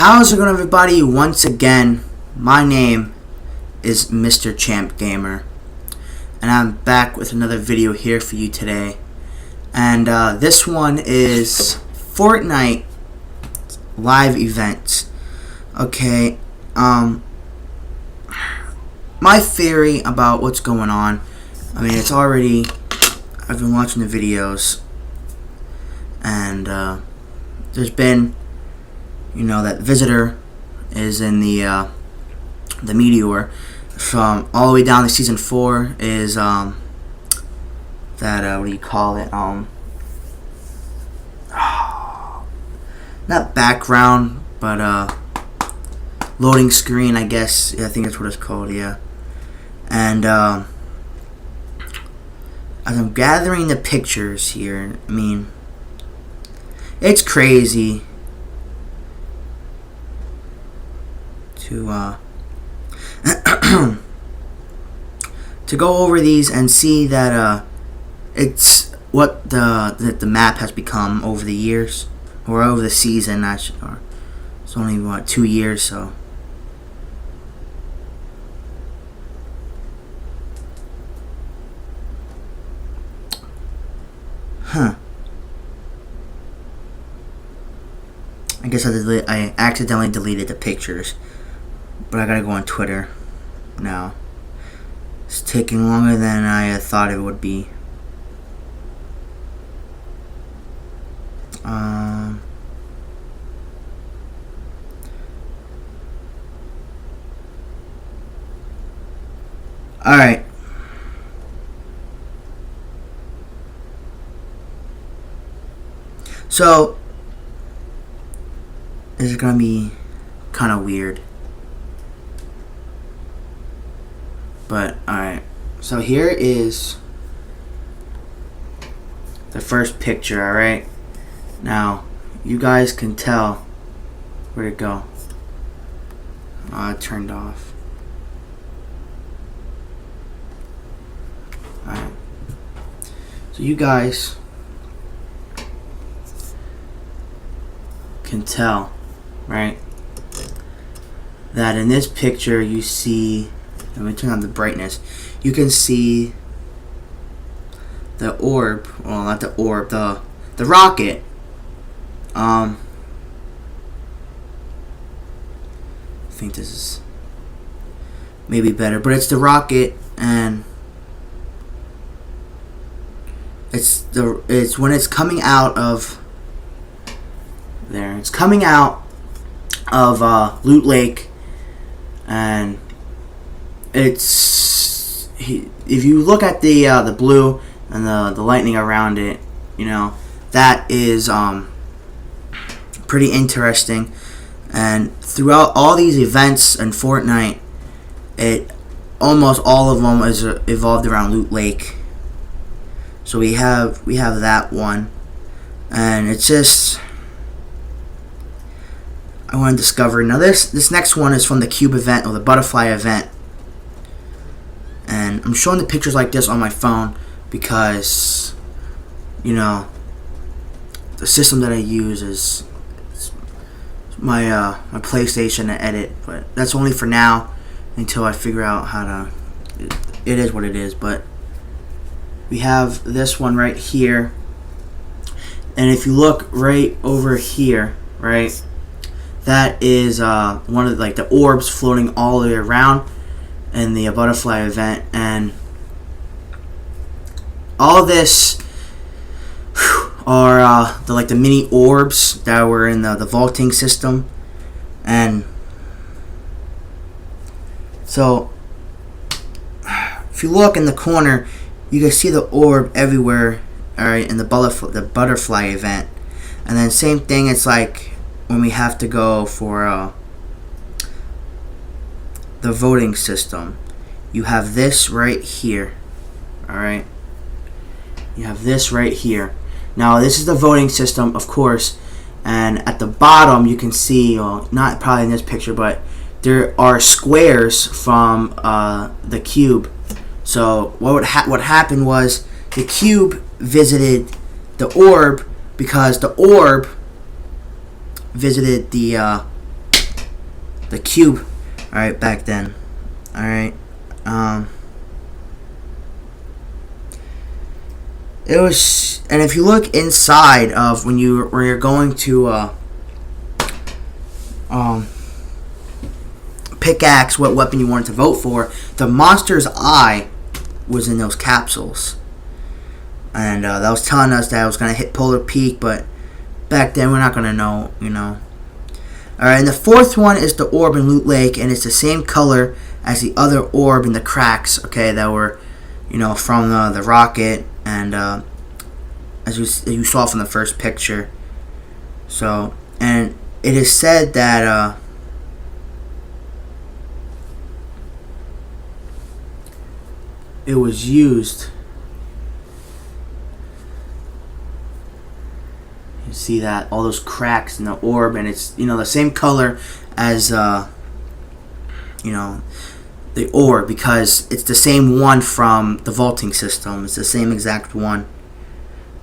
How's it going, everybody? Once again, my name is Mr. Champ Gamer, and I'm back with another video here for you today. And this one is Fortnite live events. Okay, my theory about what's going on. I mean, it's already, I've been watching the videos, and there's been, you know, that visitor is in the meteor from all the way down to season 4 is that what do you call it, not background, but loading screen, I guess. Yeah, I think that's what it's called. Yeah. And as I'm gathering the pictures here, I mean, it's crazy to to go over these and see that it's what the map has become over the years, or over the season. Or it's only what, 2 years, so. Huh. I guess I accidentally deleted the pictures, but I gotta go on Twitter now. It's taking longer than I thought it would be. Alright. So, this is gonna be kind of weird. But, alright. So here is the first picture, alright? Now, you guys can tell. Where'd it go? Oh, it turned off. Alright. So you guys can tell, right, that in this picture you see, let me turn on the brightness, you can see the orb, well, not the orb, the rocket. I think this is maybe better, but it's the rocket, and it's when it's coming out of there. It's coming out of Loot Lake, and it's if you look at the blue and the lightning around it, you know, that is pretty interesting. And throughout all these events in Fortnite, almost all of them is evolved around Loot Lake. So we have that one, and it's just, I want to discover. Now this next one is from the cube event, or the butterfly event, and I'm showing the pictures like this on my phone because, you know, the system that I use is my my PlayStation to edit, but that's only for now until I figure out how to. It is what it is. But we have this one right here, and if you look right over here, right, that is one of the orbs floating all the way around in the butterfly event, and all this are the mini orbs that were in the vaulting system. And so if you look in the corner, you can see the orb everywhere, alright, in the butterfly event. And then same thing, it's like when we have to go for the voting system, you have this right here. Alright, you have this right here. Now this is the voting system, of course, and at the bottom you can see, well, not probably in this picture, but there are squares from the cube. So what happened was the cube visited the orb, because the orb visited the the cube. All right, back then. All right. It was, and if you look inside of when you're going to pickaxe what weapon you wanted to vote for, the monster's eye was in those capsules, and that was telling us that I was gonna hit Polar Peak, but back then we're not gonna know, All right, and the fourth one is the orb in Loot Lake, and it's the same color as the other orb in the cracks, okay, that were, from the rocket, and as you saw from the first picture. So, and it is said that it was used. You see that all those cracks in the orb, and it's the same color as the orb, because it's the same one from the vaulting system. It's the same exact one.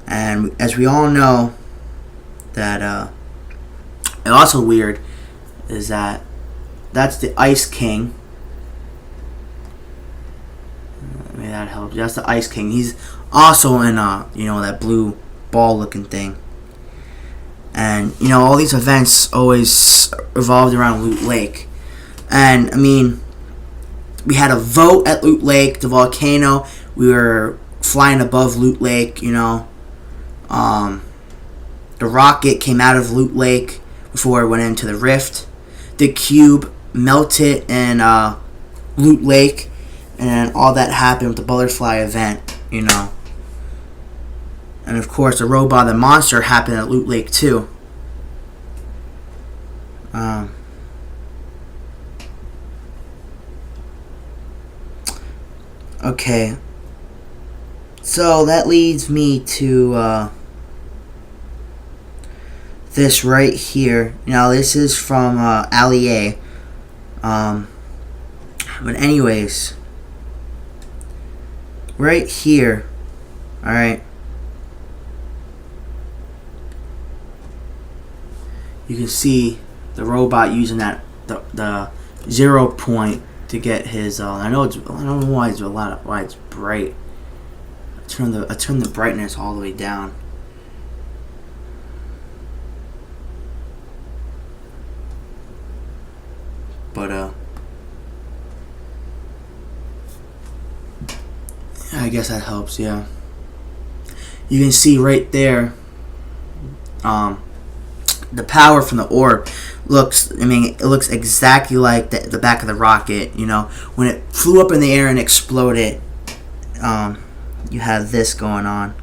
And as we all know, that and also weird is that that's the Ice King. Maybe that helps. That's the Ice King. He's also in that blue ball looking thing. And all these events always revolved around Loot Lake. And I mean, we had a vote at Loot Lake, the volcano. We were flying above Loot Lake, the rocket came out of Loot Lake before it went into the rift. The cube melted in Loot Lake, and all that happened with the butterfly event, And of course, the robot, the monster, happened at Loot Lake too. Okay. So that leads me to this right here. Now this is from Ali A. But anyways, right here, alright, you can see the robot using the 0 point to get his. I don't know why it's bright. I turn the brightness all the way down. But I guess that helps. Yeah, you can see right there. The power from the orb looks. It looks exactly like the back of the rocket. When it flew up in the air and exploded. You have this going on.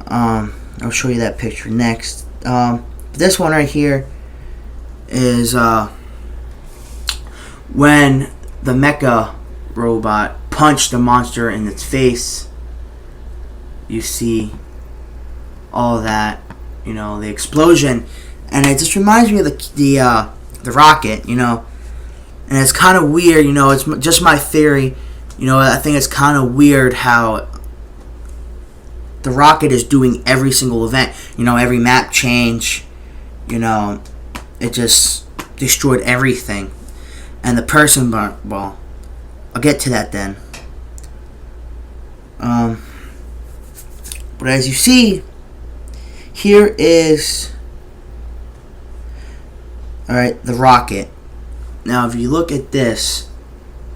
I'll show you that picture next. This one right here is when the mecha robot punched the monster in its face. You see all that, the explosion, and it just reminds me of the rocket, and it's kind of weird, it's just my theory. I think it's kind of weird how the rocket is doing every single event. Every map change. It just destroyed everything. And the person, well, I'll get to that then. But as you see, here is, alright, the rocket. Now, if you look at this,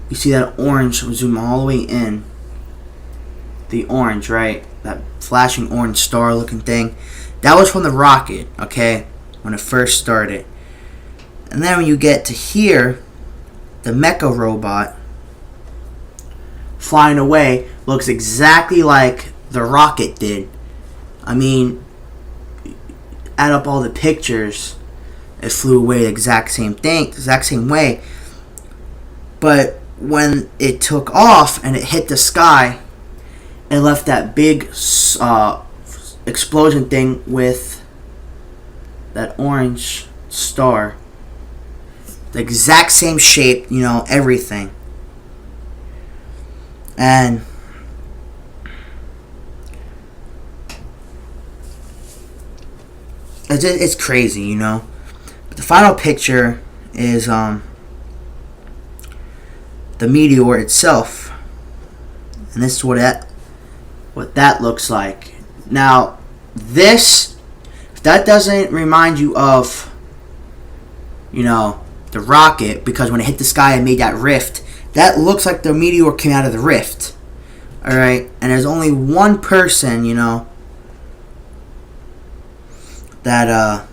you see that orange, we'll zoom all the way in. The orange, right? That flashing orange star looking thing. That was from the rocket, okay? When it first started. And then when you get to here, the mecha robot flying away looks exactly like the rocket did. Add up all the pictures, it flew away the exact same way. But when it took off and it hit the sky, it left that big explosion thing with that orange star. The exact same shape, everything. And it's crazy, But the final picture is the meteor itself, and this is what that looks like. Now, if that doesn't remind you of, the rocket, because when it hit the sky and made that rift, that looks like the meteor came out of the rift. All right, and there's only one person, that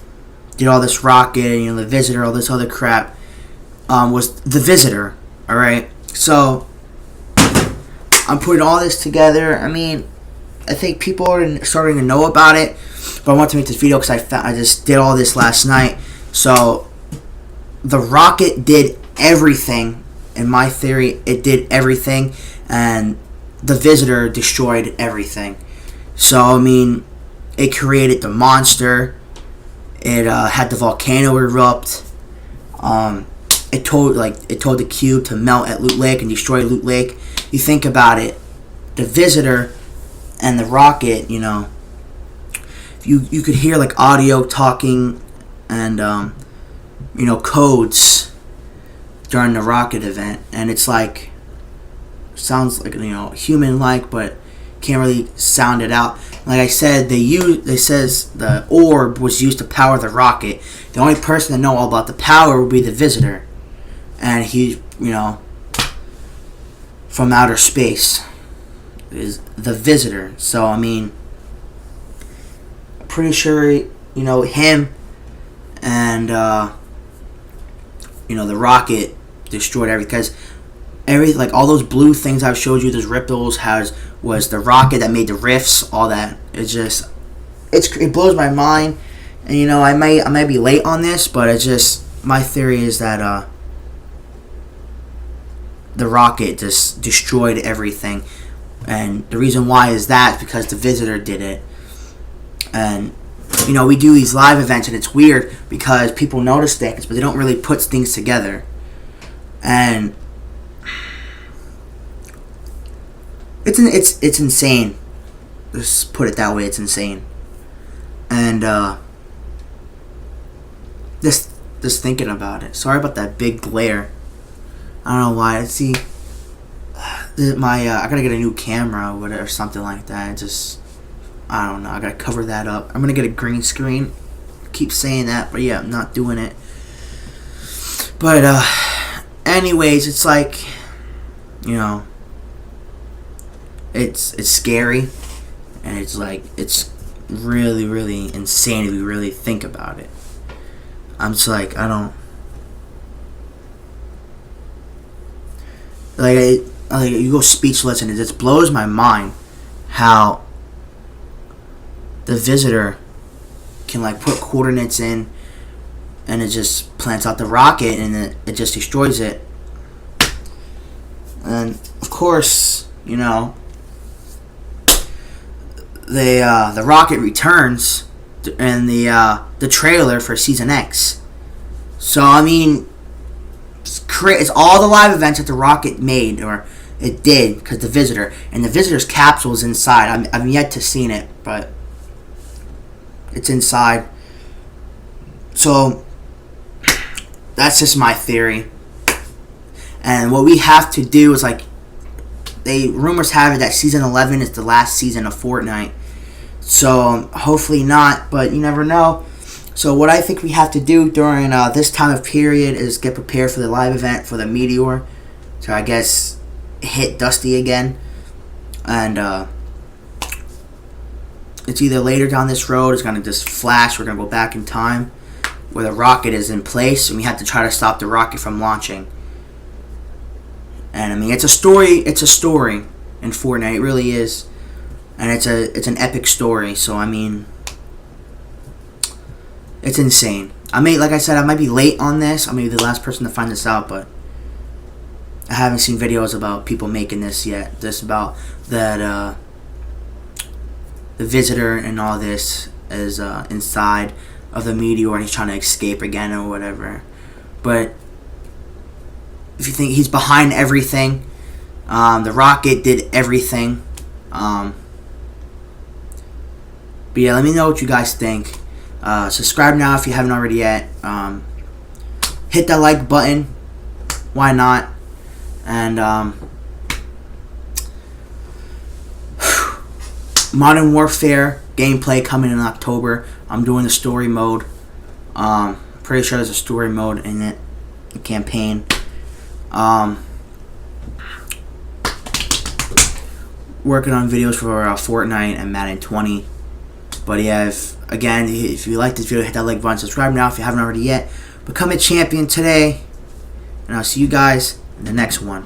did all this rocket, and the visitor, all this other crap, was the visitor. All right, so I'm putting all this together. I mean, I think people are starting to know about it, but I want to make this video because I just did all this last night. So the rocket did everything. In my theory, it did everything, and the visitor destroyed everything. So I mean, it created the monster. It had the volcano erupt. It told the cube to melt at Loot Lake and destroy Loot Lake. You think about it, the visitor and the rocket. You could hear like audio talking and codes during the rocket event, and it's like sounds like human like, but can't really sound it out. Like I said, they says the orb was used to power the rocket. The only person to know all about the power would be the visitor, and he from outer space is the visitor. So I mean, I'm pretty sure him and the rocket destroyed everything, because all those blue things I've showed you, those ripples, was the rocket that made the rifts, all that. It blows my mind, and I might be late on this, but it's just my theory is that the rocket just destroyed everything, and the reason why is that because the visitor did it. And we do these live events, and it's weird because people notice things, but they don't really put things together. And it's insane. Just put it that way. It's insane. And just thinking about it. Sorry about that big glare. I don't know why. See, I gotta get a new camera or something like that. I don't know. I gotta cover that up. I'm gonna get a green screen. Keep saying that, but yeah, I'm not doing it. But anyways, it's like, it's scary, and it's really, really insane if you really think about it. I'm just like, I don't you go speechless, and it just blows my mind how the visitor can put coordinates in, and it just plants out the rocket, and it just destroys it. And of course, the rocket returns in the trailer for season X. So I mean, it's all the live events that the rocket made, or it did, because the visitor's capsule is inside. I've yet to seen it, but it's inside. So that's just my theory. And what we have to do is rumors have it that season 11 is the last season of Fortnite. So hopefully not, but you never know. So what I think we have to do during this time of period is get prepared for the live event for the meteor. So I guess hit Dusty again. And it's either later down this road, it's going to just flash, we're going to go back in time, where the rocket is in place, and we have to try to stop the rocket from launching. And I mean, it's a story in Fortnite, it really is. And it's an epic story, so I mean, it's insane. Like I said, I might be late on this. I may be the last person to find this out, but I haven't seen videos about people making this yet. Just about that the visitor and all this is inside of the meteor, and he's trying to escape again or whatever. But if you think he's behind everything, the rocket did everything. But yeah, let me know what you guys think. Subscribe now if you haven't already yet. hit that like button. Why not? And Modern Warfare gameplay coming in October. I'm doing the story mode. Pretty sure there's a story mode in it, the campaign. Working on videos for Fortnite and Madden 20. But yeah, if you like this video, hit that like button, subscribe now if you haven't already yet. Become a champion today, and I'll see you guys in the next one.